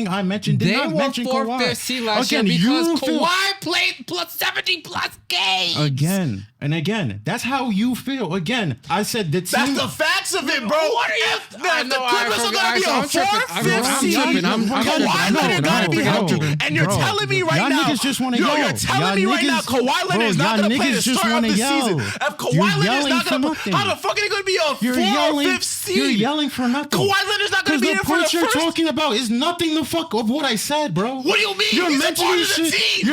I mentioned did not mention Kawhi. They won 4th, 5th seed last year because Kawhi played plus 70 plus games. Again, that's how you feel. Again, I said the team. That's the facts of it, bro. What are you? The Clippers are gonna be a 4th, 5th seed. Kawhi Leonard gotta be healthy, and you're telling me right now. Niggas just want to yell. You're telling me right now, Kawhi Leonard is not gonna play the start of the season. If Kawhi Leonard is not gonna, how the fuck are they gonna be a 4th or 5th seed? You're yelling for nothing. Kawhi Leonard's not gonna be there for the first. Talking about is nothing the fuck of what I said, bro. What do you mean? You're he's a part of the team.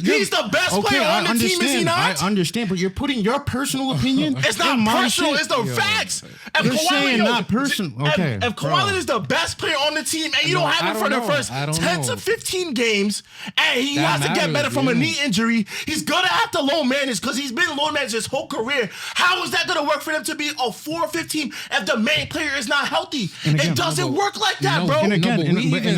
He's the best player on the team, is he not? I understand, but you're putting your personal opinion. It's not personal. It's the facts. You're saying not personal. Okay. If Kawhi Leonard is the best player on the team, and you don't have him for the first 10 to 15 games, and he has to get better from a knee injury, he's gonna have to low manage because he's been low managed his whole career. How is that gonna work for them to be a 4 or 15 if the main player is not healthy? It doesn't work like that, bro. We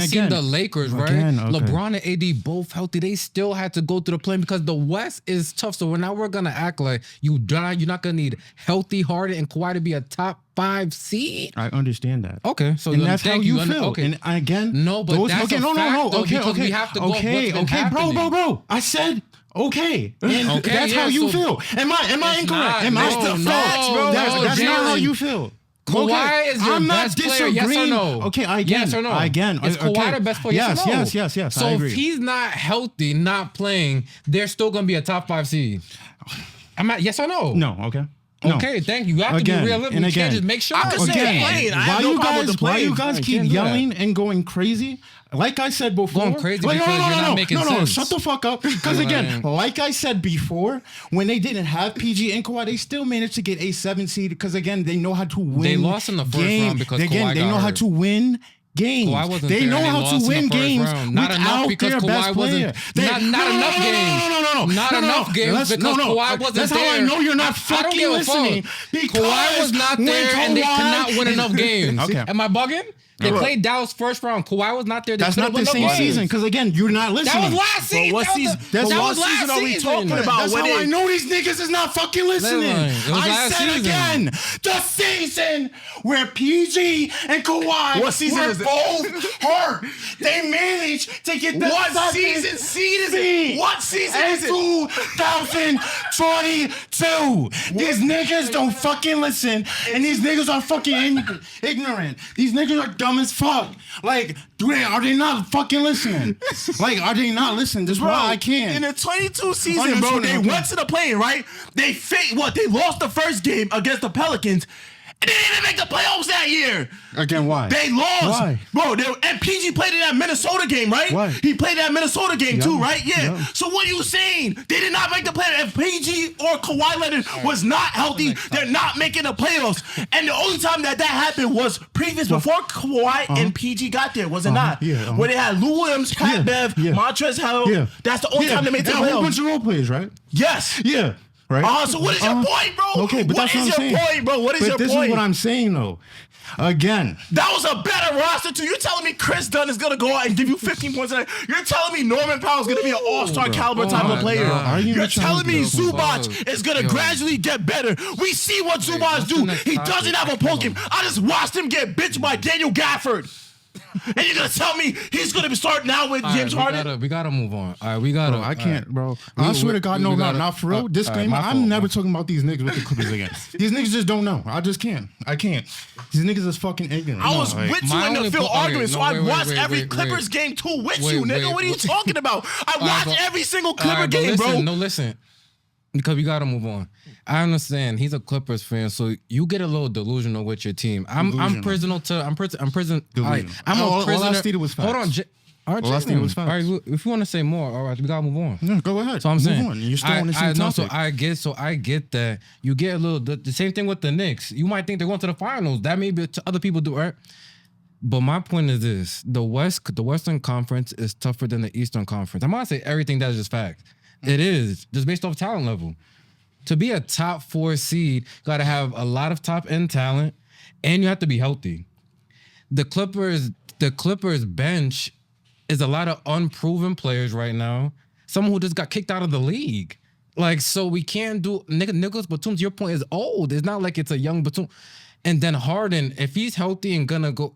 seen the Lakers, right? LeBron and AD both healthy. They still had to go through the play because the West is tough. So now we're gonna act like you're not gonna need healthy Harden and Kawhi to be a top 5 seed. I understand that. Okay, so and that's how you feel. Okay. And again, no, but that's a fact, though, because we have to go. Okay, bro. I said. Okay, and that's how you feel. Am I incorrect? That's the facts, bro. That's not how you feel. Kawhi is your best player, yes or no? Okay, yes or no? Is Kawhi the best player? Yes. So if he's not healthy, not playing, they're still going to be a top 5 seed. Yes or no? No, okay. Okay, thank you. You have to be realistic. You can't just make sure. Why you guys keep yelling and going crazy? Like I said before, going crazy because you're not making sense. Shut the fuck up. Because again, like I said before, when they didn't have PG and Kawhi, they still managed to get a 7 seed because again, they know how to win. They lost in the first round because Kawhi they know how to win games. They know how to win games. Not enough because Kawhi wasn't. Not enough games. Not enough games because Kawhi wasn't there. That's how I know you're not fucking listening. Kawhi was not there and they could not win enough games. Am I bugging? They played Dallas first round. Kawhi was not there. That's not the same season because again, you're not listening. That was last season. What season? That was last season. Are we talking about? That's how I know these niggas is not fucking listening. I said again, the season where PG and Kawhi. What season is it? both hurt. They managed to get the What season seed is it? What season is it? 2022. These niggas don't fucking listen, and these niggas are fucking ignorant. These niggas are dumb as fuck. Like, are they not fucking listening? Like, are they not listening? That's why I can't. In the 22 season, bro, they went to the play-in, right? They They lost the first game against the Pelicans. And they didn't even make the playoffs that year. Again, why? They lost. Why? Bro, and PG played in that Minnesota game, right? Why? He played that Minnesota game too, right? Yeah. Yeah. So what are you saying? They did not make the playoffs. If PG or Kawhi Leonard was not healthy, they're not making the playoffs. And the only time that happened was before Kawhi and PG got there, was it not? Yeah, Where they had Lou Williams, Pat Bev, Montrezl Harrell. That's the only time they made the and a whole bunch playoffs. of role players, right? Yes. Yeah. Right? So what is your point, bro? Okay, but that's what I'm saying. What is your point, bro? What is your This point? is what I'm saying, though. Again, That was a better roster too. You're telling me Chris Dunn is gonna go out and give you 15 points a night? You're telling me Norman Powell is gonna be an all-star caliber type of player? God. You're telling me Bro. Zubac is gonna Yo. gradually get better? We see what Zubac what's do. the next He topic? doesn't have a Pokemon. I just watched him get bitched by Daniel Gafford. And you're gonna tell me he's gonna start now with James Harden? We gotta move on. All right, we gotta. I can't, bro. We- I swear to God, we no, gotta- not for real. all right, Disclaimer: my I'm fault, never my- talking about these niggas with the Clippers again. These niggas just don't know. I just can't. I can't. These niggas is fucking ignorant. I was like, with you my in the only field po- okay, argument, so no, I wait, watched wait, every wait, Clippers wait. game too with Wait, you, nigga. wait, What are you wait. talking about? I All right, watched but- every single All Clipper right, but game, listen, bro. No, listen. Because we gotta move on. I understand he's a Clippers fan, so you get a little delusional with your team. I'm prisoner to I'm prison. I'm prison. Delusional. I'm All a I prisoner. stated was Hold on. facts. All right, All I stated was facts. All right, if you want to say more, all right, we gotta move on. No, go ahead. So I'm saying, move on. You're still on the same no, topic. so I get that you get a little the same thing with the Knicks. You might think they're going to the finals. That may be other people do, right? But my point is this: the Western Conference is tougher than the Eastern Conference. I'm not saying everything that's just fact. It is just based off talent level. To be a top 4 seed, you got to have a lot of top end talent, and you have to be healthy. The Clippers bench is a lot of unproven players right now. Someone who just got kicked out of the league. Like, so we can't do Nicholas Batum, to your point, is old. It's not like it's a young Batum. And then Harden, if he's healthy and gonna go,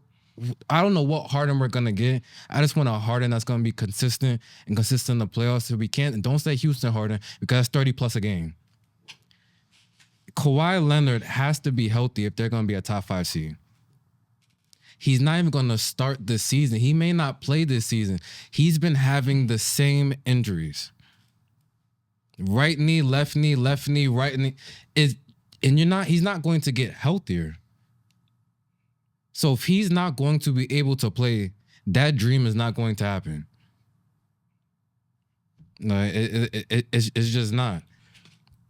I don't know what Harden we're gonna get. I just want a Harden that's gonna be consistent in the playoffs. If we can't, and don't say Houston Harden, because that's 30 plus a game. Kawhi Leonard has to be healthy if they're gonna be a top 5 seed. He's not even going to start this season. He may not play this season. He's been having the same injuries. Right knee, right knee. He's not going to get healthier. So if he's not going to be able to play, that dream is not going to happen. No, it's just not.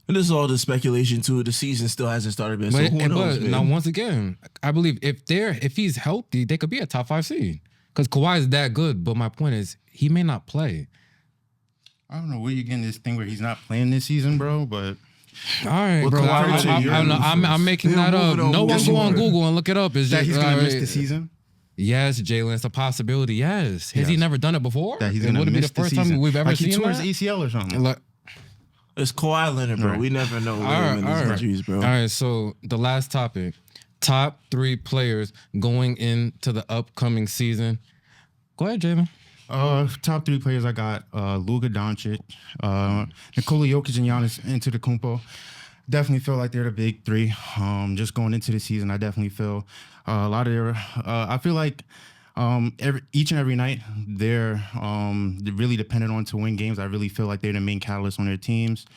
And this is all the speculation too. The season still hasn't started yet, so who knows, man? Now, once again, I believe if he's healthy, they could be a top 5 seed. Because Kawhi is that good. But my point is, he may not play. I don't know where you're getting this thing where he's not playing this season, bro, but All right, Well, bro. Kawhi, I'm making that up. No one go on Google and look it up. It's that just, he's going to miss the season. Yes, Jalen, it's a possibility. Yes. Has he Yes. never done it before? That he's And going to would it be miss the first season. time we've ever like he seen tore that? his ACL or something. Like, It's Kawhi Leonard, bro. Right. We never know with all him and right, his all right. injuries, bro. All right, so the last topic. Top 3 players going into the upcoming season. Go ahead, Jalen. Top 3 players I got: Luka Doncic, Nikola Jokic, and Giannis Antetokounmpo. Definitely feel like they're the big 3. Just going into the season, I definitely feel a lot of their. I feel like each and every night they're really dependent on to win games. I really feel like they're the main catalyst on their teams.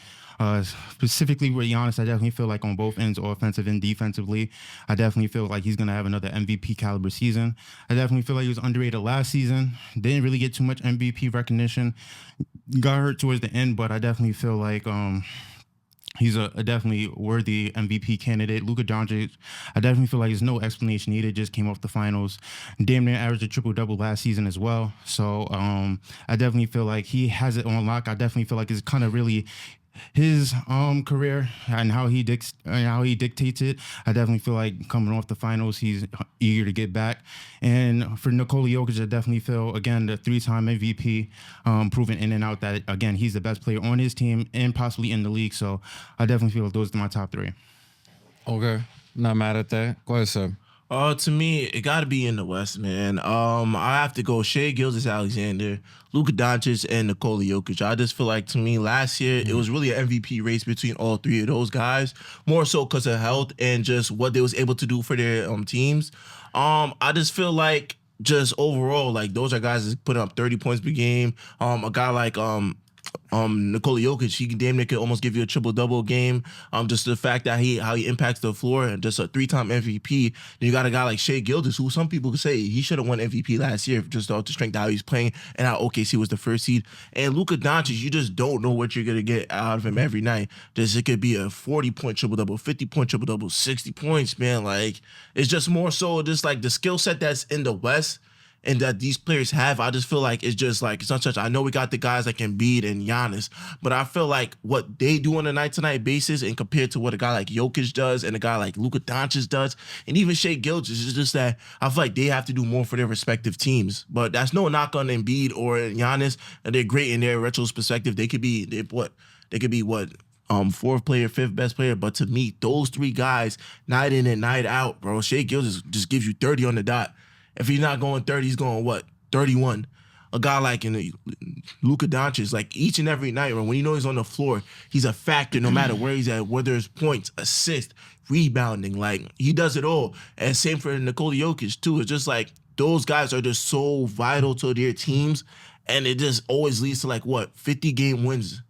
Specifically with Giannis, I definitely feel like on both ends, offensive and defensively, I definitely feel like he's going to have another MVP caliber season. I definitely feel like he was underrated last season. Didn't really get too much MVP recognition. Got hurt towards the end, but I definitely feel like he's a definitely worthy MVP candidate. Luka Doncic, I definitely feel like there's no explanation needed. Just came off the finals. Damn near averaged a triple-double last season as well. So I definitely feel like he has it on lock. I definitely feel like it's kind of really his career and how he dictates it. I definitely feel like coming off the finals, he's eager to get back. And for Nikola Jokic, I definitely feel, again, the 3-time MVP, proven in and out that, again, he's the best player on his team and possibly in the league. So I definitely feel those are my top 3. Okay. Not mad at that. Go ahead, sir. To me, it got to be in the West, man. I have to go Shea Gilgeous-Alexander, Luka Doncic, and Nikola Jokic. I just feel like, to me, last year it was really an MVP race between all three of those guys, more so because of health and just what they was able to do for their teams. I just feel like just overall, like those are guys that's putting up 30 points per game. A guy like Nikola Jokic, he damn near could almost give you a triple-double game. Just the fact that how he impacts the floor, and just a 3-time MVP. Then you got a guy like Shea Gilgeous, who some people could say he should have won MVP last year just off the strength of how he's playing and how OKC was the first seed. And Luka Doncic, you just don't know what you're gonna get out of him every night. Just it could be a 40-point triple-double, 50-point triple-double, 60 points, man. Like, it's just more so just like the skill set that's in the West and that these players have. I just feel like it's just like, it's not such. I know we got the guys like Embiid and Giannis, but I feel like what they do on a night-to-night basis, and compared to what a guy like Jokic does and a guy like Luka Doncic does, and even Shea Gilgeous, is just that I feel like they have to do more for their respective teams. But that's no knock on Embiid or Giannis, and they're great in their retro perspective. They could be fourth player, fifth best player. But to me, those three guys, night in and night out, bro, Shea Gilgeous just gives you 30 on the dot. If he's not going 30, he's going what? 31. A guy like Luka Doncic, like each and every night, when you know he's on the floor, he's a factor no matter where he's at, whether it's points, assists, rebounding. Like, he does it all. And same for Nikola Jokic, too. It's just like those guys are just so vital to their teams, and it just always leads to, like, 50-game wins.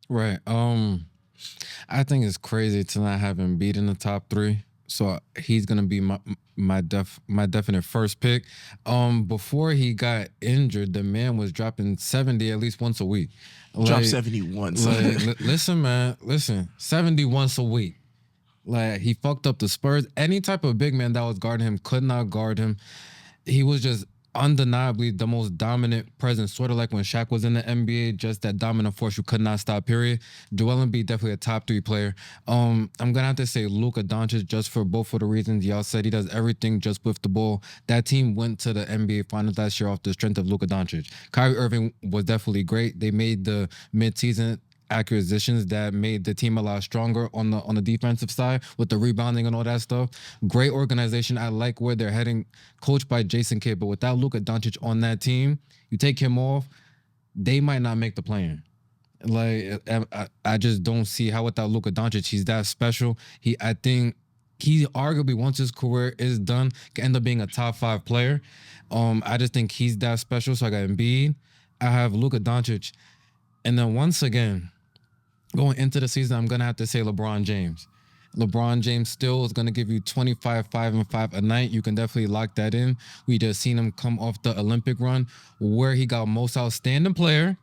Right. I think it's crazy to not have him beat in the top three. So he's gonna be my definite first pick. Before he got injured, the man was dropping 70 at least once a week. Drop 70 once. Listen, man, 70 once a week. Like, he fucked up the Spurs. Any type of big man that was guarding him could not guard him. He was just undeniably the most dominant presence, sort of like when Shaq was in the NBA, just that dominant force you could not stop, period. Joel Embiid, definitely a top three player. I'm gonna have to say Luka Doncic, just for both of the reasons y'all said. He does everything just with the ball. That team went to the NBA Finals last year off the strength of Luka Doncic. Kyrie Irving was definitely great. They made the mid-season acquisitions that made the team a lot stronger on the defensive side with the rebounding and all that stuff. Great organization. I like where they're heading, coached by Jason Kidd. But without Luka Doncic on that team, you take him off, they might not make the play-in. Like, I just don't see how without Luka Doncic, he's that special. I think he arguably, once his career is done, can end up being a top 5 player. I just think he's that special. So I got Embiid. I have Luka Doncic. And then once again, going into the season, I'm going to have to say LeBron James. LeBron James still is going to give you 25, 5, and 5 a night. You can definitely lock that in. We just seen him come off the Olympic run where he got most outstanding player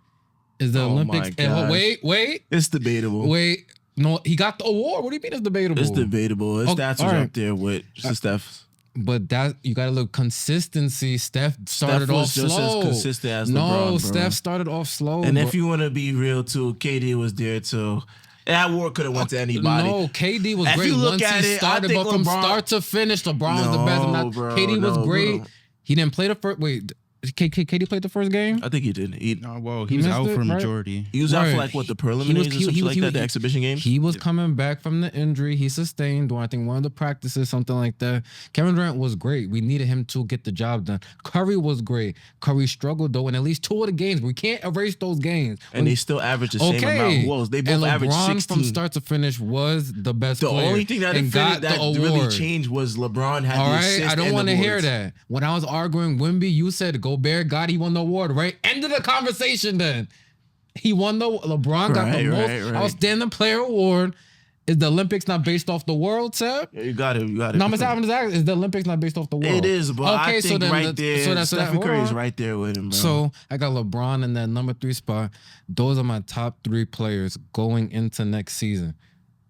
is the Olympics. And wait. It's debatable. Wait. No, he got the award. What do you mean it's debatable? It's debatable. His stats was up there with Steph. But that you got to look consistency. Steph started off slow. Just as consistent as LeBron, bro. Steph started off slow. And if you want to be real too, KD was there too. That award could have went to anybody. No, KD was great you look once at he started, but from start to finish, LeBron was the best. Bro, KD was great. Bro. He didn't play the first. Wait, KD played the first game? I think he did. He was out for a majority. He was out for like what, the preliminaries or something like that, the exhibition games? He was coming back from the injury he sustained during, I think, one of the practices, something like that. Kevin Durant was great. We needed him to get the job done. Curry was great. Curry struggled though in at least 2 of the games. We can't erase those games. And they still averaged the same amount of goals. They both averaged 16. From start to finish was the best player. The only thing that really changed was LeBron had the assist. I don't want to hear that. When I was arguing Wemby, you said Gobert got he won the award, right? End of the conversation then. He won LeBron got the most outstanding player award. Is the Olympics not based off the world, Seb? Yeah, you got it. No, I'm just asking, is the Olympics not based off the world? It is, but I think so Stephen Curry is right there with him, bro. So I got LeBron in that number 3 spot. Those are my top 3 players going into next season.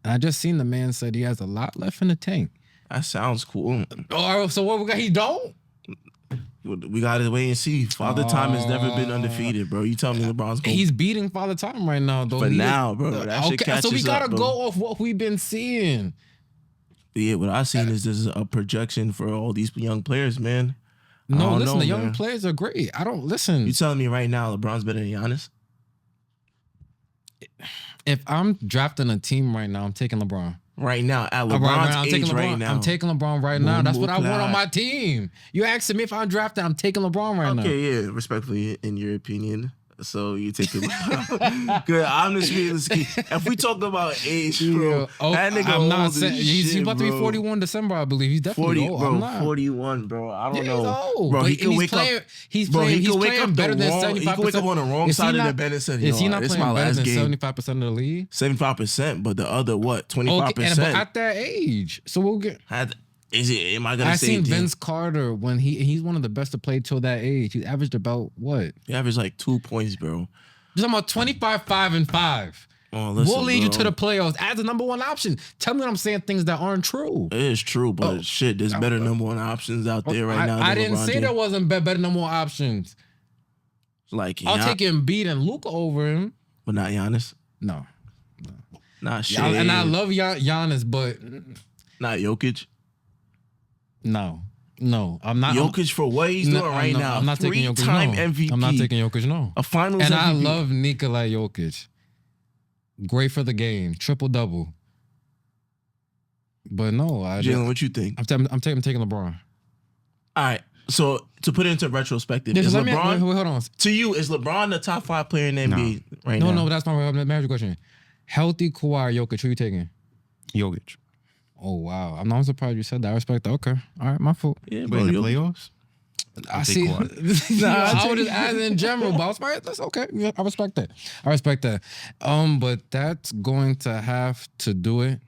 And I just seen the man said he has a lot left in the tank. That sounds cool. Oh, so what we got? He don't? We got to wait and see. Father Time has never been undefeated, bro. You tell me LeBron's going. He's beating Father Time right now, though. But now, bro, that shit catches so we gotta up, bro. go off what we've been seeing. Yeah, what I've seen is there's a projection for all these young players, man. No, listen, the young players are great. I don't listen. You telling me right now LeBron's better than Giannis? If I'm drafting a team right now, I'm taking LeBron. right now at All right, LeBron's I'm age taking LeBron. right now. I'm taking LeBron right now. That's what I want on Mumbo my team. You asking me if I'm drafted, I'm taking LeBron right now. Okay, yeah, respectfully, in your opinion. So you take it. Good. Honestly, if we talk about age, bro, that nigga I'm not old as saying he's shit, about to be bro. 41 December, I believe. He's definitely 40, old. bro, I'm not. 41, bro. I don't Yeah, know. he's old. Bro, But- he and can he's wake playing, up. He's Bro, playing. he He's can wake playing up better the than wrong. 75%. He can wake up on the wrong Is he side of not- the bed and say, Is he "Yo, not it's playing my better last than game." 75% of the league? 75%, but the other what? 25%. Okay, but at that age, so we'll get. Is it? Am I gonna I say? seen Vince Carter when he's one of the best to play till that age. He averaged about what? He averaged like 2 points, bro. Just about 25, 5, and 5. Oh, listen, We'll lead you bro. to the playoffs as the number one option. Tell me that I'm saying things that aren't true. It is true, but shit, there's better number one options out there right now. I than didn't LeBron say James. there wasn't better number one options. Like, I'll take Embiid and Luka over him. but not Giannis. No. Not shit. Yeah, and I love Giannis, but Not Jokic. no. No, I'm not. Jokic for what he's doing right now. I'm not taking Jokic. Three-time No. MVP. I'm not taking Jokic. No. A finals And MVP. I love Nikola Jokic. Great for the game. Triple double. But no, Jalen, what you think? I'm taking LeBron. All right. So to put it into retrospective, Yeah, is so wait, LeBron hold on. to you? Is LeBron the top 5 player in the NBA right now? No, that's my magic question. Healthy Kawhi Jokic, who you taking? Jokic. Oh wow, I'm surprised you said that. I respect that. Okay, all right, my fault. Yeah, But bro. in the Jokic. playoffs, I take see. Kawhi. I would just add in general, but I was like, that's okay. Yeah, I respect that. But that's going to have to do it.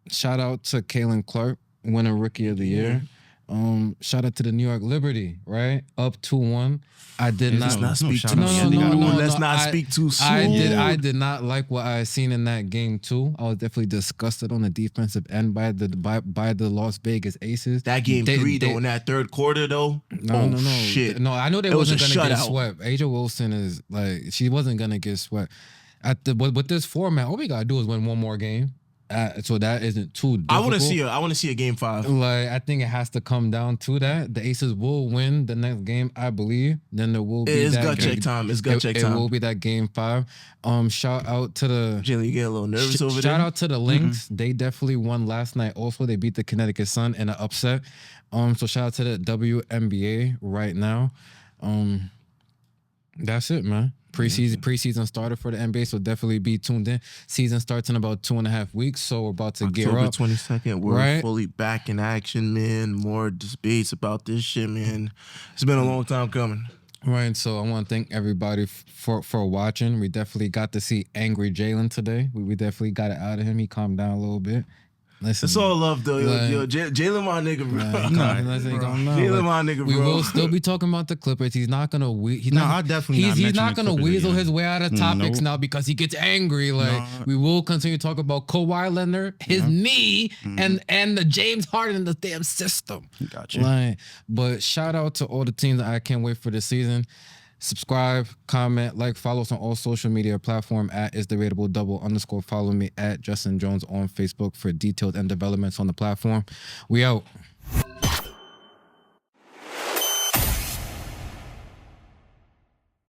Shout out to Kalen Clark, winning Rookie of the Year. Shout out to the New York Liberty, right? Up 2-1. I did Let's not. not speak shout too out. soon. Let's no, not I- speak too soon. I did not like what I seen in that game too. I was definitely disgusted on the defensive end by the Las Vegas Aces. That game 3 though, in that third quarter though. No. Shit. No, I knew they It was wasn't a gonna get shutout. swept. Asia Wilson is like, she wasn't gonna get swept. With this format, all we gotta do is win one more game. So that isn't too difficult. I want to see a game 5. Like, I think it has to come down to that. The Aces will win the next game, I believe. Then there will be It's that gut game. check time. It's gut check It time. will be that game 5. Shout out to the Jalen, you get a little nervous over there. Shout out to the Lynx. They definitely won last night. Also, they beat the Connecticut Sun in an upset. So shout out to the WNBA right now. That's it, man. Preseason started for the NBA, so definitely be tuned in. Season starts in about 2.5 weeks, so we're about to gear October up. 22nd, we're right? fully back in action, man. More debates about this shit, man. It's been a long time coming. Right, so I want to thank everybody for watching. We definitely got to see angry Jalen today. We definitely got it out of him. He calmed down a little bit. Listen, It's all love, though. Like- Yo, Jalen, my nigga, bro. Jalen, my nigga, we bro. will still be talking about the Clippers. He's not gonna. I definitely not He's mention not the gonna Clippers weasel again. his way out of topics Nope. now because he gets angry. Like, we will continue to talk about Kawhi Leonard, his knee, and the James Harden in the damn system. Gotcha. Like, but shout out to all the teams that I can't wait for the season. Subscribe, comment, like, follow us on all social media platform at @isdebatable_. Follow me at Justin Jones on Facebook for details and developments on the platform. We out.